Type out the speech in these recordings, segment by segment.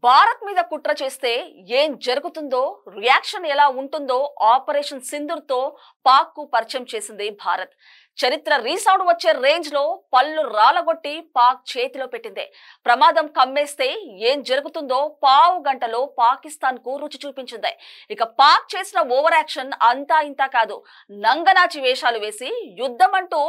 భారత్ మీద కుట్ర చేస్తే ఏం జరుగుతుందో రియాక్షన్ ఎలా ఉంటుందో ఆపరేషన్ సింధూర్ తో పాక్ కు పరిచయం చేసింది భారత్. చరిత్ర రీసౌండ్ వచ్చే రేంజ్ లో పళ్ళు రాలగొట్టి పాక్ చేతిలో పెట్టింది. ప్రమాదం కమ్మేస్తే ఏం జరుగుతుందో పావు గంటలో పాకిస్తాన్ కు రుచి చూపించింది. ఇక పాక్ చేసిన ఓవర్ యాక్షన్ అంతా ఇంతా కాదు. నంగనాచి వేషాలు వేసి యుద్ధం అంటూ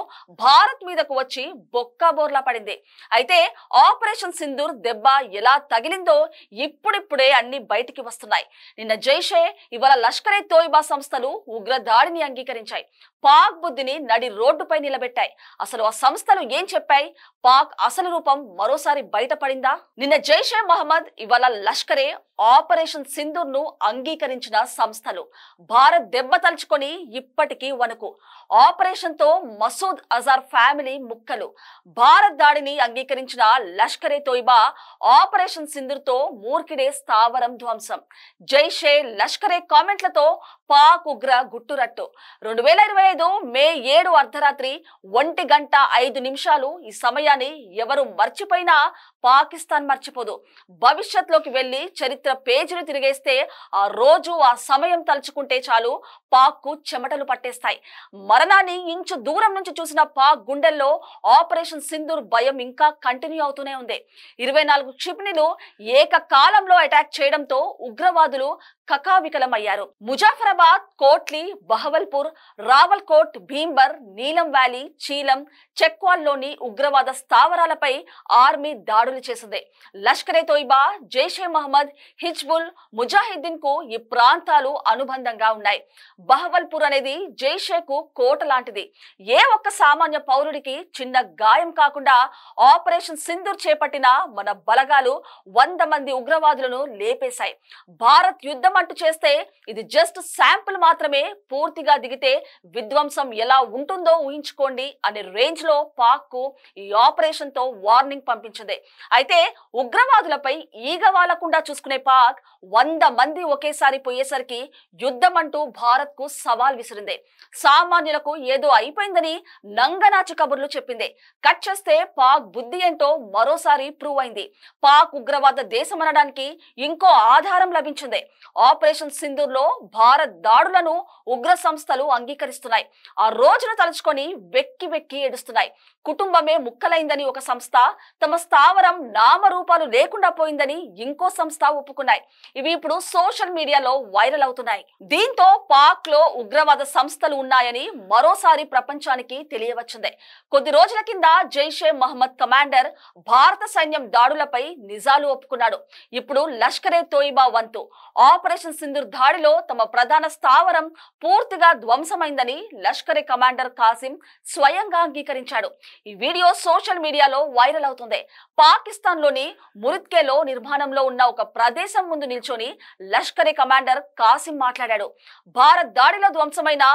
భారత్ మీదకు వచ్చి బొక్కాబోర్లా పడింది. అయితే ఆపరేషన్ సింధూర్ దెబ్బ ఎలా తగిలిందో ఇప్పుడిప్పుడే అన్ని బయటికి వస్తున్నాయి. నిన్న జైషే, ఇవాళ లష్కరే తోయిబా సంస్థలు ఉగ్ర దాడిని అంగీకరించాయి. పాక్ బుద్ధిని నడి రోడ్డుపై నిలబెట్టాయి. అసలు ఆ సంస్థలు ఏం చెప్పాయి? పాక్ అసలు రూపం మరోసారి బయటపడిందా? నిన్న జైషే మహమ్మద్, ఇవాళ లష్కరే ఆపరేషన్ సింధూర్ ను అంగీకరించిన సంస్థలు. భారత్ దెబ్బ తలుచుకొని ఇప్పటికీ వణుకు. ఆపరేషన్ తో మసూద్ అజార్ ఫ్యామిలీ ముక్కలు. భారత్ దాడిని అంగీకరించిన లష్కరే తోయిబా ఆపరేషన్ సింధూర్ తో మూర్ఖిడే స్థావరం ధ్వంసం. జైషే లష్కరే కామెంట్లతో పాక్ ఉగ్ర గుట్టురట్టు. 2025 మే 7 అర్ధరాత్రి 1:05 ఈ సమయాన్ని ఎవరు మర్చిపోయినా పాకిస్తాన్ మర్చిపోదు. భవిష్యత్తులోకి వెళ్లి చరిత్ర పేజీలు తిరిగేస్తే ఆ రోజు, ఆ సమయం తలుచుకుంటే చాలు పాక్ కు చెమటలు పట్టేస్తాయి. మరణాన్ని ఇంచు దూరం నుంచి చూసిన పాక్ గుండెల్లో ఆపరేషన్ సింధూర్ భయం ఇంకా కంటిన్యూ అవుతూనే ఉంది. 24 క్షిపణులు ఏకకాలంలో అటాక్ చేయడంతో ఉగ్రవాదులు కకావికలమయ్యారు. ముజాఫరాబాద్, కోట్లీ, బహవల్పూర్, రావల్కోట్, భీంబర్, నీలం వ్యాలీ, చీలం, చెక్వాల్లోని ఉగ్రవాద స్థావరాలపై ఆర్మీ దాడులు చేసింది. లష్కరే తోయిబా, జైషే మహమ్మద్, హిజ్బుల్ ముజాహిద్దీన్ కు ఈ ప్రాంతాలు అనుబంధంగా ఉన్నాయి. బహవల్పూర్ అనేది జైషేకు కోట లాంటిది. ఏ ఒక్క సామాన్య పౌరుడికి చిన్న గాయం కాకుండా ఆపరేషన్ సింధూర్ చేపట్టిన మన బలగాలు 100 మంది ఉగ్రవాదులను లేపేశాయి. భారత్ యుద్ధం అంటూ చేస్తే ఇది జస్ట్ శాంపుల్ మాత్రమే. పూర్తిగా దిగితే విధ్వంసం ఎలా ఉంటుందో ఊహించుకోండి అనే రేంజ్ లో పాక్ కు ఈ ఆపరేషన్ తో వార్నింగ్ పంపించింది. అయితే ఉగ్రవాదులపై ఈగ వాలకుండా చూసుకునే పాక్ 100 మంది ఒకేసారి పోయేసరికి యుద్ధం అంటూ భారత్ కు సవాల్ విసిరింది. సామాన్యులకు ఏదో అయిపోయిందని నంగనాచి కబుర్లు చెప్పింది. కట్ చేస్తే పాక్ బుద్ధి ఏంటో మరోసారి ప్రూవ్ అయింది. పాక్ ఉగ్రవాద దేశం అనడానికి ఇంకో ఆధారం లభించింది. ఆపరేషన్ సింధూర్ లో భారత్ దాడులను ఉగ్ర సంస్థలు అంగీకరిస్తున్నాయి. ఆ రోజును తలుచుకొని వెక్కి వెక్కి ఏడుస్తున్నాయి. కుటుంబమే ముక్కలైందని ఒక సంస్థ, తమ స్థావరం నామరూపాలు లేకుండా పోయిందని ఇంకో సంస్థ ఒప్పుకున్నాయి. ఇవి ఇప్పుడు సోషల్ మీడియాలో వైరల్ అవుతున్నాయి. దీంతో పాక్ లో ఉగ్రవాద సంస్థలు ఉన్నాయని మరోసారి ప్రపంచానికి తెలియవచ్చింది. కొద్ది రోజుల కింద జైషే మహమ్మద్ కమాండర్ భారత సైన్యం దాడులపై నిజాలు ఒప్పుకున్నాడు. ఇప్పుడు లష్కరే తోయిబా వంతు. ఆపరేషన్ సింధూర్ దాడిలో తమ ప్రధాన స్థావరం పూర్తిగా ధ్వంసమైందని లష్కరే కమాండర్ కాసిం స్వయంగా అంగీకరించాడు. ఈ వీడియో సోషల్ మీడియాలో వైరల్ అవుతుంది. పాకిస్తాన్ లోని మురిత్కేలో నిర్మాణంలో ఉన్న ఒక ప్రదేశం ముందు నిల్చొని లష్కరే కమాండర్ కాసిం మాట్లాడాడు. భారత్ దాడిలో ధ్వంసమైన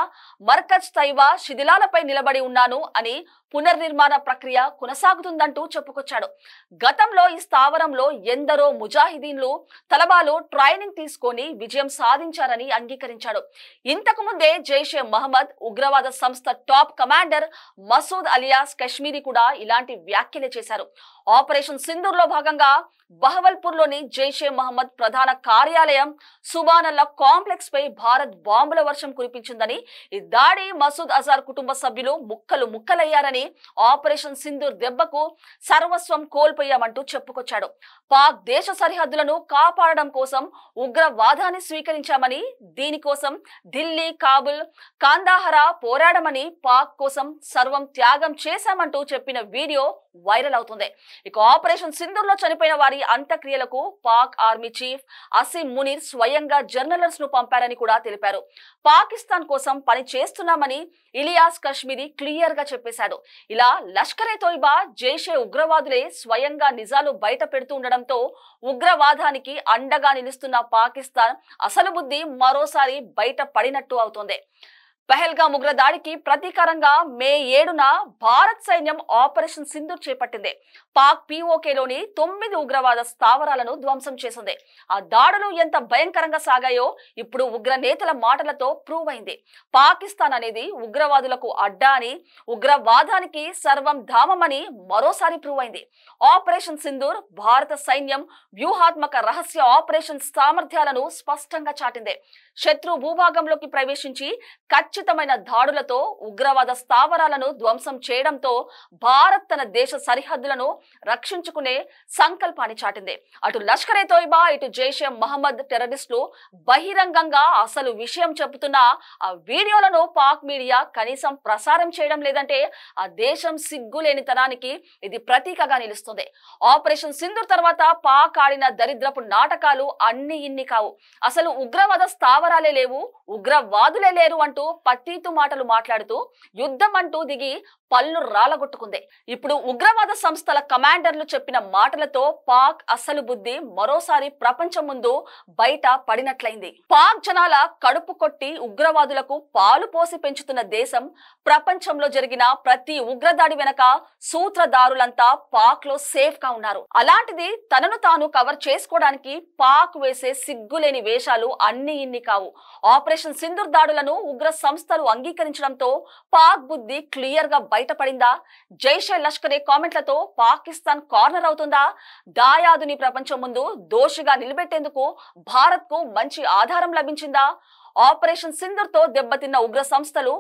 మర్కజ్ తైబా శిథిలాలపై నిలబడి ఉన్నాను అని, పునర్నిర్మాణ ప్రక్రియ కొనసాగుతుందంటూ చెప్పుకొచ్చాడు. గతంలో ఈ స్థావరంలో ఎందరో ముజాహిదీన్లు, తలబాలు ట్రైనింగ్ తీసుకొని విజయం సాధించారని అంగీకరించాడు. ఇంతకు ముందే జైషే మహమ్మద్ ఉగ్రవాద సంస్థ top commander Masood alias Kashmiri కూడా ఇలాంటి వ్యాఖ్యలే చేశారు. ఆపరేషన్ సింధూర్ లో భాగంగా బహవల్పూర్ లోని జైషే మహమ్మద్ ప్రధాన కార్యాలయం సుబానల్లా కాంప్లెక్స్ పై భారత్ బాంబుల వర్షం కురిపించిందని, ఈ దాడి మసూద్ అజార్ కుటుంబ సభ్యులు ముక్కలు ముక్కలయ్యారని, ఆపరేషన్ సింధూర్ దెబ్బకు సర్వస్వం కోల్పోయామంటూ చెప్పుకొచ్చాడు. పాక్ దేశ సరిహద్దులను కాపాడడం కోసం ఉగ్రవాదాన్ని స్వీకరించామని, దీనికోసం ఢిల్లీ, కాబుల్, కాందాహరా పోరాడమని, పాక్ కోసం సర్వం త్యాగం చేశామంటూ చెప్పిన వీడియో వైరల్ అవుతుంది. ఇక ఆపరేషన్ సింధూర్ లో చనిపోయిన వారి అంత్యక్రియలకు పాక్ ఆర్మీ చీఫ్ అసీం మునీర్ స్వయంగా జర్నలిస్ట్ ను పంపారని కూడా తెలిపారు. పాకిస్తాన్ కోసం పని చేస్తున్నామని ఇలియాస్ కశ్మీరీ క్లియర్ గా చెప్పేశాడు. ఇలా లష్కరే తోయిబా, జైషే ఉగ్రవాదులే స్వయంగా నిజాలు బయట పెడుతూ ఉండడంతో ఉగ్రవాదానికి అండగా నిలుస్తున్న పాకిస్తాన్ అసలు బుద్ధి మరోసారి బయట పడినట్టు అవుతోంది. పహల్గామ్ ఉగ్ర దాడికి ప్రతీకారంగా మే 7న భారత్ సైన్యం ఆపరేషన్ సింధూర్ చేపట్టింది. పాక్ పీఓకేలోని 9 ఉగ్రవాద స్థావరాలను ధ్వంసం చేసింది. ఆ దాడులు ఎంత భయంకరంగా సాగాయో ఇప్పుడు ఉగ్ర నేతల మాటలతో ప్రూవ్ అయింది. పాకిస్తాన్ అనేది ఉగ్రవాదులకు అడ్డా అని, ఉగ్రవాదానికి సర్వం ధామమని మరోసారి ప్రూవ్ అయింది. ఆపరేషన్ సింధూర్ భారత సైన్యం వ్యూహాత్మక రహస్య ఆపరేషన్ సామర్థ్యాలను స్పష్టంగా చాటింది. శత్రు భూభాగంలోకి ప్రవేశించి ఖచ్చితమైన దాడులతో ఉగ్రవాద స్థావరాలను ధ్వంసం చేయడంతో భారత్ తన దేశ సరిహద్దులను రక్షించుకునే సంకల్పాన్ని చాటింది. అటు లష్కరే తోయిబా, ఇటు జైషే మహమ్మద్ టెర్రరిస్టులు బహిరంగంగా అసలు విషయం చెబుతున్న ఆ వీడియోలను పాక్ మీడియా కనీసం ప్రసారం చేయడం లేదంటే ఆ దేశం సిగ్గులేనితనానికి ఇది ప్రతీకగా నిలుస్తుంది. ఆపరేషన్ సింధూర్ తర్వాత పాక్ ఆడిన దరిద్రపు నాటకాలు అన్ని ఇన్ని కావు. అసలు ఉగ్రవాద స్థావరాలే లేవు, ఉగ్రవాదులే లేరు అంటూ పత్తీతు మాటలు మాట్లాడుతూ యుద్ధం అంటూ దిగి పళ్ళు రాలగొట్టుకుంది. ఇప్పుడు ఉగ్రవాద సంస్థల కమాండర్లు చెప్పిన మాటలతో పాక్ అసలు బుద్ధి మరోసారి ప్రపంచం ముందు బయట పడినట్లయింది. పాక్ జనాల కడుపు కొట్టి ఉగ్రవాదులకు పాలు పోసి పెంచుతున్న దేశం, ప్రపంచంలో జరిగిన ప్రతి ఉగ్రదాడి వెనక సూత్రధారులంతా పాక్ లో సేఫ్ గా ఉన్నారు. అలాంటిది తనను తాను కవర్ చేసుకోవడానికి పాక్ వేసే సిగ్గులేని వేషాలు అన్ని ఇన్ని కావు. ఆపరేషన్ సింధూర్ దాడులను ఉగ్ర సంస్థలు అంగీకరించడంతో పాక్ బుద్ధి క్లియర్ గా బయటపడిందా? జైషే లష్కరే కామెంట్లతో పాకిస్తాన్ కార్నర్ అవుతుందా? దాయాదుని ప్రపంచం ముందు దోషిగా నిలబెట్టేందుకు భారత్ కు మంచి ఆధారం లభించిందా? ఆపరేషన్ సింధూర్ తో దెబ్బతిన్న ఉగ్ర సంస్థలు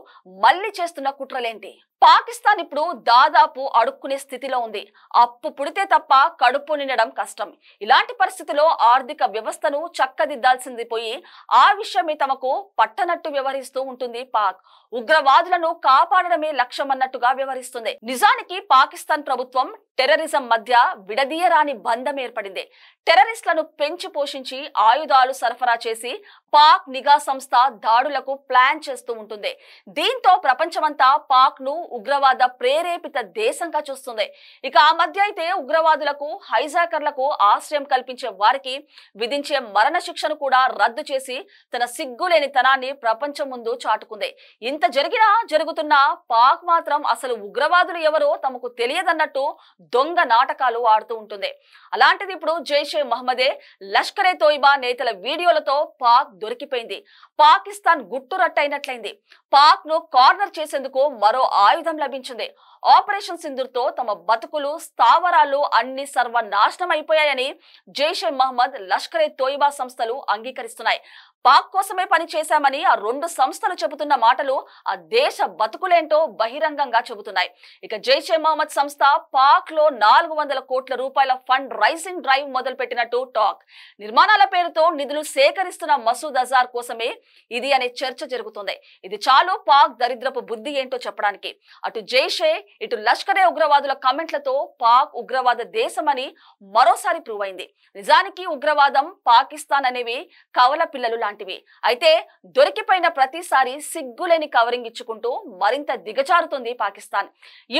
మళ్లీ చేస్తున్న కుట్రలేంటి? పాకిస్తాన్ ఇప్పుడు దాదాపు అడుక్కునే స్థితిలో ఉంది. అప్పు పుడితే తప్ప కడుపు నిండడం కష్టం. ఇలాంటి పరిస్థితిలో ఆర్థిక వ్యవస్థను చక్కదిద్దాల్సింది పోయి ఆ విషయమే తమకు పట్టనట్టు వ్యవహరిస్తూ ఉంటుంది పాక్. ఉగ్రవాదులను కాపాడడమే లక్ష్యమన్నట్టుగా వ్యవహరిస్తుంది. నిజానికి పాకిస్తాన్ ప్రభుత్వం టెర్రరిజం మధ్య విడదీయరాని బంధం ఏర్పడింది. టెర్రరిస్టులను పెంచి పోషించి ఆయుధాలు సరఫరా చేసి పాక్ నిఘా సంస్థ దాడులకు ప్లాన్ చేస్తూ ఉంటుంది. దీంతో ప్రపంచమంతా పాక్ ను ఉగ్రవాద ప్రేరేపిత దేశంగా చూస్తుంది. ఇక ఆ మధ్య అయితే ఉగ్రవాదులకు, హైజాకర్లకు ఆశ్రయం కల్పించే వారికి విధించే మరణ శిక్షను కూడా రద్దు చేసి తన సిగ్గులేనితనాన్ని ప్రపంచం ముందు చాటుకుంది. ఇంత జరుగుతున్నా పాక్ మాత్రం అసలు ఉగ్రవాదులు ఎవరో తమకు తెలియదన్నట్టు దొంగ నాటకాలు ఆడుతూ ఉంటుంది. అలాంటిది ఇప్పుడు జైషే మహమ్మదే, లష్కరే తోయిబా నేతల వీడియోలతో పాక్ దొరికిపోయింది. పాకిస్తాన్ గుట్టురట్టయినట్లయింది. పాక్ ను కార్నర్ చేసేందుకు మరో ఆయుధం లభించింది. ఆపరేషన్ సింధూర్ తో తమ బతుకులు, స్థావరాలు అన్ని సర్వనాశనం అయిపోయాయని జైషే మహమ్మద్, లష్కరే తోయిబా సంస్థలు అంగీకరిస్తున్నాయి. పాక్ కోసమే పని చేశామని ఆ రెండు సంస్థలు చెబుతున్న మాటలు ఆ దేశ బతుకులేంటో బహిరంగంగా చెబుతున్నాయి. ఇక జైషే మహమ్మద్ సంస్థ పాక్ లో 400 కోట్ల రూపాయల ఫండ్ రైజింగ్ డ్రైవ్ మొదలు పెట్టినట్టు టాక్. నిర్మాణాల పేరుతో నిధులు సేకరిస్తున్న మసూద్ అజార్ కోసమే ఇది అనే చర్చ జరుగుతుంది. ఇది చాలు పాక్ దరిద్రపు బుద్ధి ఏంటో చెప్పడానికి. అటు జైషే, ఇటు లష్కరే ఉగ్రవాదుల కమెంట్లతో పాక్ ఉగ్రవాద దేశమని మరోసారి ప్రూవ్ అయింది. నిజానికి ఉగ్రవాదం, పాకిస్తాన్ అనేవి కవల పిల్లలు లాంటివి. అయితే దొరికిపోయిన ప్రతిసారి సిగ్గులేని కవరింగ్ ఇచ్చుకుంటూ మరింత దిగజారుతుంది పాకిస్తాన్.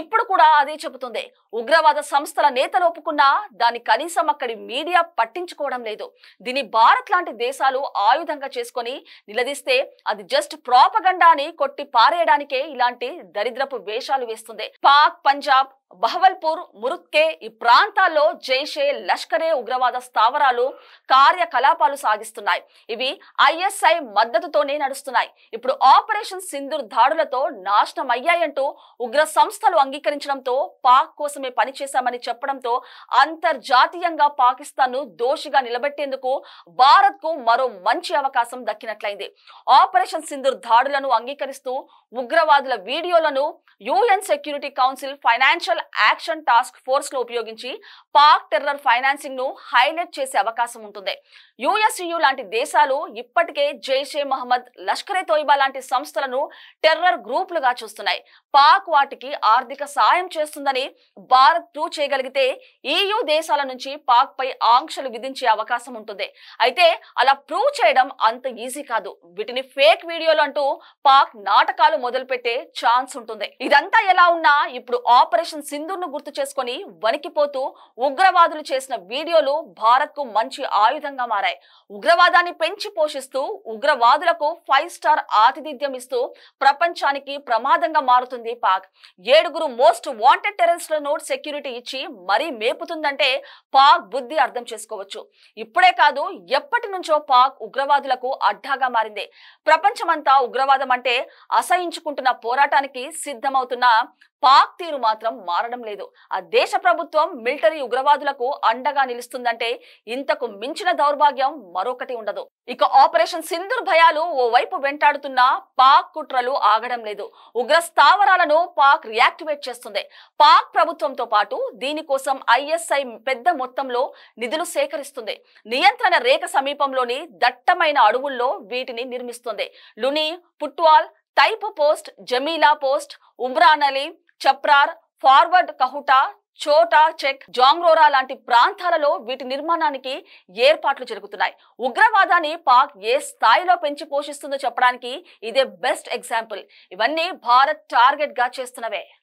ఇప్పుడు కూడా అదే చెబుతుంది. ఉగ్రవాద సంస్థల నేతలు ఒప్పుకున్నా దాన్ని కనీసం అక్కడి మీడియా పట్టించుకోవడం లేదు. దీని భారత్ లాంటి దేశాలు ఆయుధంగా చేసుకొని నిలదీస్తే అది జస్ట్ ప్రాపగండా అని కొట్టి పారేయడానికే ఇలాంటి దరిద్రపు వేషాలు వేస్తుంది. పాక్, పంజాబ్, బహవల్పూర్, మురుత్కే ఈ ప్రాంతాల్లో జైషే, లష్కరే ఉగ్రవాద స్థావరాలు కార్యకలాపాలు సాగిస్తున్నాయి. ఇవి ఐఎస్ఐ మద్దతుతోనే నడుస్తున్నాయి. ఇప్పుడు ఆపరేషన్ సింధూర్ దాడులతో నాశనం అయ్యాయంటూ ఉగ్ర సంస్థలు అంగీకరించడంతో, పాక్ కోసమే పనిచేశామని చెప్పడంతో అంతర్జాతీయంగా పాకిస్తాన్ ను దోషిగా నిలబెట్టేందుకు భారత్ కు మరో మంచి అవకాశం దక్కినట్లయింది. ఆపరేషన్ సింధూర్ దాడులను అంగీకరిస్తూ ఉగ్రవాదుల వీడియోలను UN security council financial action task force లో ఉపయోగించి పాక్ టెర్రర్ ఫైనాన్సింగ్ ను హైలైట్ చేసే అవకాశం ఉంటుంది. యుఎస్యు లాంటి దేశాలు ఇప్పటికే జైషే మహమ్మద్, లష్కరే తోయిబా లాంటి సంస్థలను టెర్రర్ గ్రూపులుగా చూస్తున్నాయి. పాక్ వాటికి ఆర్థిక సాయం చేస్తుందని భారత్ ప్రూవ్ చేయగలిగితే EU దేశాల నుంచి పాక్ పై ఆంక్షలు విధించే అవకాశం ఉంటుంది. అయితే అలా ప్రూవ్ చేయడం అంత ఈజీ కాదు. వీటిని ఫేక్ వీడియోలు అంటూ పాక్ నాటకాలు మొదలుపెట్టే ఛాన్స్ ఉంటుంది. ఇదంతా ఎలా ఉన్నా ఇప్పుడు ఆపరేషన్ సింధూర్ను గుర్తు చేసుకొని వణికిపోతూ ఉగ్రవాదులు చేసిన వీడియోలు భారత్ కు మంచి ఆయుధంగా మారాయి. ఉగ్రవాదాన్ని పెంచి పోషిస్తూ ఉగ్రవాదులకు 5 స్టార్ ఆతిథ్యం ఇస్తూ ప్రపంచానికి ప్రమాదంగా మారుతుంది పాక్. 7 మోస్ట్ వాంటెడ్ టెర్రరిస్టులను సెక్యూరిటీ ఇచ్చి మరీ మేపుతుందంటే పాక్ బుద్ధి అర్థం చేసుకోవచ్చు. ఇప్పుడే కాదు, ఎప్పటి నుంచో పాక్ ఉగ్రవాదులకు అడ్డాగా మారింది. ప్రపంచమంతా ఉగ్రవాదం అంటే అసహించుకుంటున్న పోరాటానికి సిద్ధమవుతున్న పాక్ తీరు మాత్రం మారడం లేదు. ఆ దేశ ప్రభుత్వం మిలిటరీ ఉగ్రవాదులకు అండగా నిలుస్తుందంటే ఇంతకు మించిన దౌర్భాగ్యం మరొకటి ఉండదు. ఇక ఆపరేషన్ సింధూర్ భయాలు ఓవైపు వెంటాడుతున్న పాక్ కుట్రలు ఆగడం లేదు. ఉగ్ర స్థావరాలను పాక్ రియాక్టివేట్ చేస్తుంది. పాక్ ప్రభుత్వంతో పాటు దీనికోసం ISI పెద్ద మొత్తంలో నిధులు సేకరిస్తుంది. నియంత్రణ రేఖ సమీపంలోని దట్టమైన అడవుల్లో వీటిని నిర్మిస్తుంది. లుని, Putwal, తైపు post, Jamila post, ఉమ్రానలి, చప్రార్, forward కహుటా, చోటా చెక్, జాంగ్రోరా లాంటి ప్రాంతాలలో వీటి నిర్మాణానికి ఏర్పాట్లు జరుగుతున్నాయి. ఉగ్రవాదాన్ని పాక్ ఏ స్థాయిలో పెంచి పోషిస్తుందో చెప్పడానికి ఇదే బెస్ట్ ఎగ్జాంపుల్. ఇవన్నీ భారత్ టార్గెట్ గా చేస్తున్నవే.